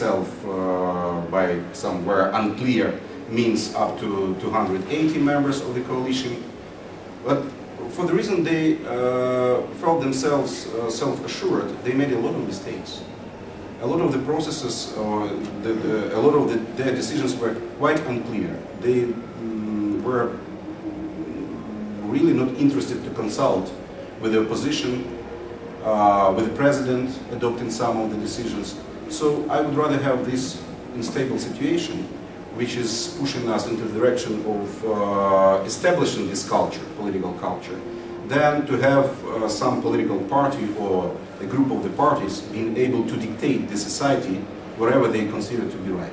itself by somewhere unclear means up to 280 members of the coalition. But for the reason they felt themselves self-assured, they made a lot of mistakes. A lot of the processes, or a lot of their decisions were quite unclear. They were really not interested to consult with the opposition, with the president adopting some of the decisions. So I would rather have this unstable situation, which is pushing us into the direction of establishing this culture, political culture, than to have some political party or a group of the parties being able to dictate the society wherever they consider to be right.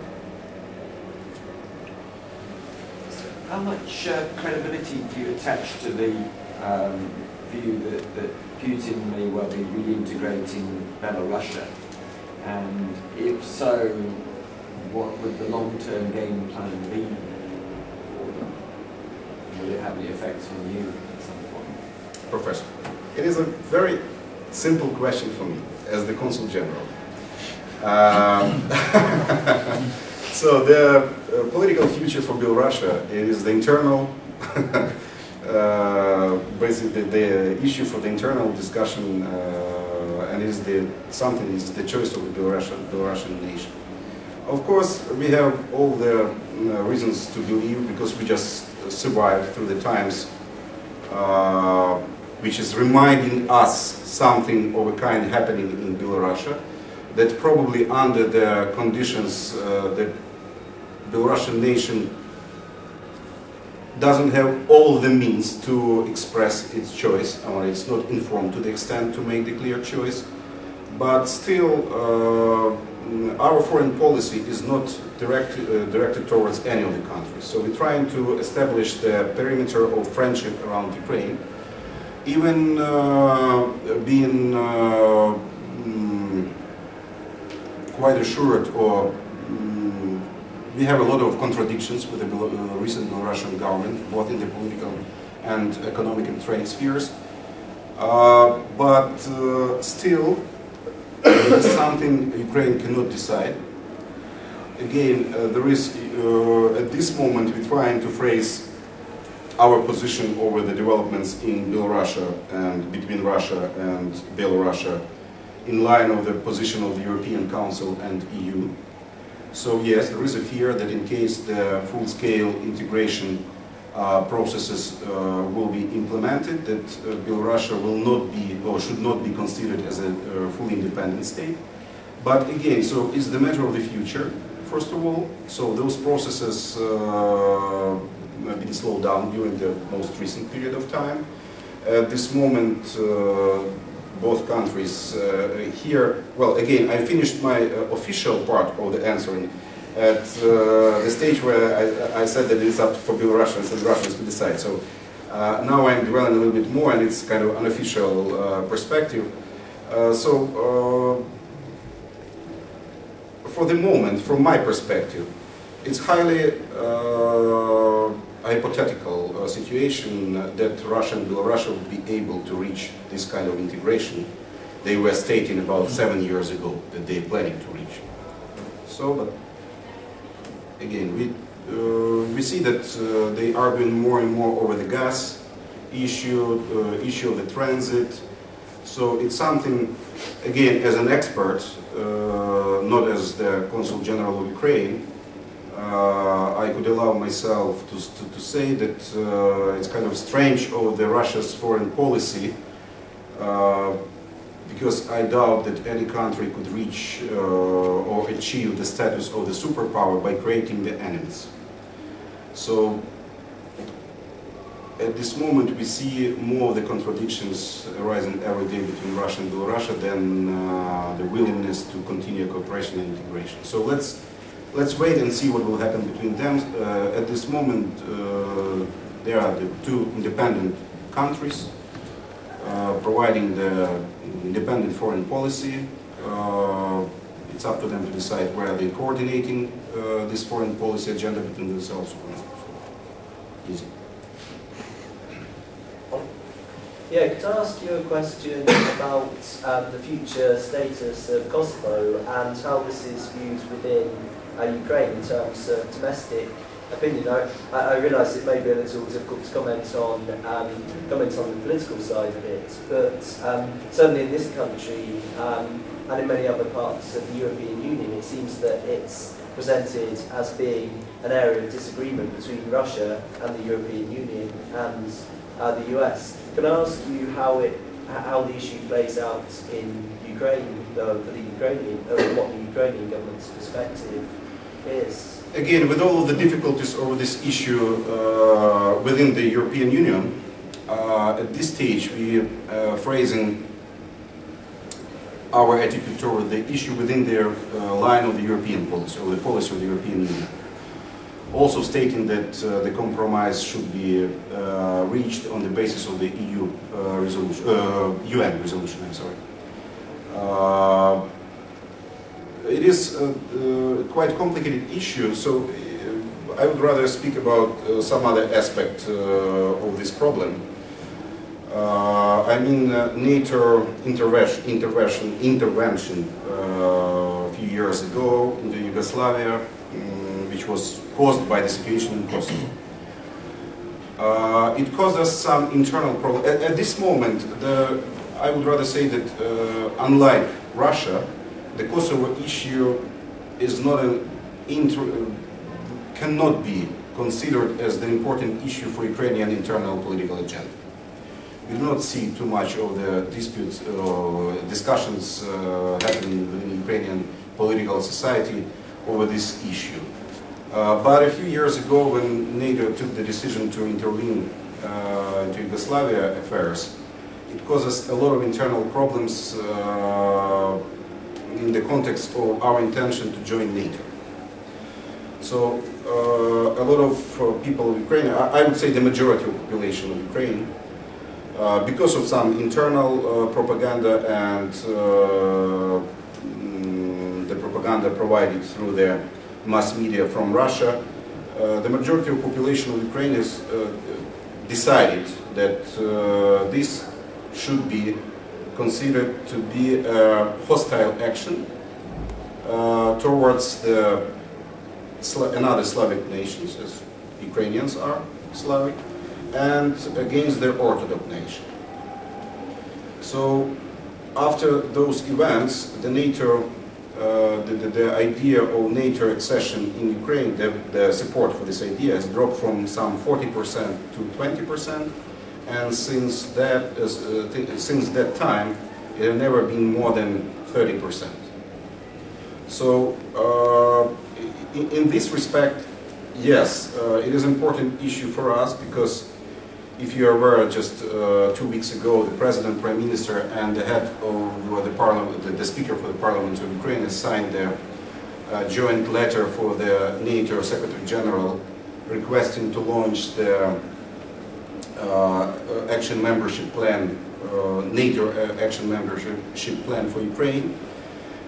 How much credibility do you attach to the view that Putin may well be reintegrating Belarus? And if so, what would the long-term game plan be for them? Will it have any effects on you at some point? Professor, it is a very simple question for me as the Consul General. So the political future for Belarus is the internal, basically the issue for the internal discussion, and is the choice of the Belarusian nation. Of course, we have all the reasons to believe, because we just survived through the times, which is reminding us something of a kind happening in Belarus, that probably under the conditions the Belarusian nation doesn't have all the means to express its choice, or it's not informed to the extent to make the clear choice. But still, our foreign policy is not directed towards any of the countries. So we're trying to establish the perimeter of friendship around Ukraine, even being quite assured, or we have a lot of contradictions with the recent Belarusian government, both in the political and economic and trade spheres. But still, it's something Ukraine cannot decide. Again, there is, at this moment, we're trying to phrase our position over the developments in Belarus and between Russia and Belarus in line of the position of the European Council and EU. So yes, there is a fear that in case the full-scale integration processes will be implemented, that Belarus will not be, or should not be considered as a fully independent state. But again, so it's the matter of the future, first of all. So those processes have been slowed down during the most recent period of time. At this moment, both countries here, well, again, I finished my official part of the answering at the stage where I said that it's up for Belarusians and Russians to decide. So now I'm dwelling a little bit more, and it's kind of unofficial perspective. For the moment, from my perspective, it's highly hypothetical situation that Russia and Belarus would be able to reach this kind of integration. They were stating about 7 years ago that they're planning to reach. So, but again, we see that they are arguing more and more over the gas issue, issue of the transit. So it's something, again, as an expert, not as the Consul General of Ukraine, I could allow myself to say that it's kind of strange of the Russia's foreign policy, because I doubt that any country could reach or achieve the status of the superpower by creating the enemies. So at this moment we see more of the contradictions arising every day between Russia and Belarus than the willingness to continue cooperation and integration. So let's wait and see what will happen between them. At this moment, there are the two independent countries providing the independent foreign policy. It's up to them to decide where they're coordinating this foreign policy agenda between themselves. Easy. Yeah, could I ask you a question about the future status of Kosovo and how this is viewed within Ukraine in terms of domestic opinion? I realise it may be a little difficult to comment on the political side of it, but certainly in this country and in many other parts of the European Union, it seems that it's presented as being an area of disagreement between Russia and the European Union and the US. Can I ask you how the issue plays out in Ukraine, for the Ukrainian, what the Ukrainian government's perspective is? Again, with all of the difficulties over this issue within the European Union, at this stage we are phrasing our attitude toward the issue within the line of the European policy, or the policy of the European Union. Also stating that the compromise should be reached on the basis of the EU resolution, UN resolution, I'm sorry. It is a quite complicated issue, so I would rather speak about some other aspect of this problem. I mean NATO intervention a few years ago into Yugoslavia, which was caused by the situation in Kosovo. It caused us some internal problems. At this moment, I would rather say that unlike Russia, the Kosovo issue is not cannot be considered as the important issue for Ukrainian internal political agenda. We do not see too much of the disputes or discussions happening within Ukrainian political society over this issue. But a few years ago, when NATO took the decision to intervene into Yugoslavia affairs, it caused us a lot of internal problems in the context of our intention to join NATO. So a lot of people of Ukraine, I would say the majority of the population of Ukraine, because of some internal propaganda and the propaganda provided through the mass media from Russia, the majority of the population of Ukraine has decided that this should be considered to be a hostile action towards another Slavic nations, as Ukrainians are Slavic, and against their Orthodox nation. So after those events, the NATO, the idea of NATO accession in Ukraine, the support for this idea has dropped from some 40% to 20%, and since that time, it has never been more than 30%. So in this respect, yes, it is an important issue for us, because if you are aware, just 2 weeks ago, the President, Prime Minister, and the head of the Parliament, the Speaker for the Parliament of Ukraine, has signed a joint letter for the NATO Secretary General requesting to launch the action membership plan, NATO action membership plan for Ukraine,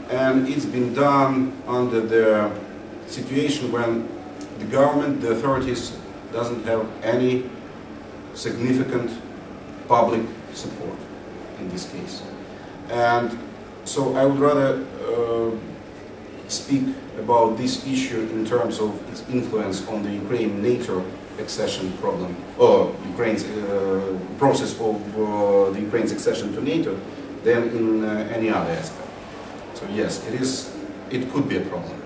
and it's been done under the situation when the government, the authorities, doesn't have any significant public support in this case. And so I would rather speak about this issue in terms of its influence on the Ukraine NATO accession problem, or Ukraine's process of the Ukraine's accession to NATO, than in any other aspect. So yes, it could be a problem.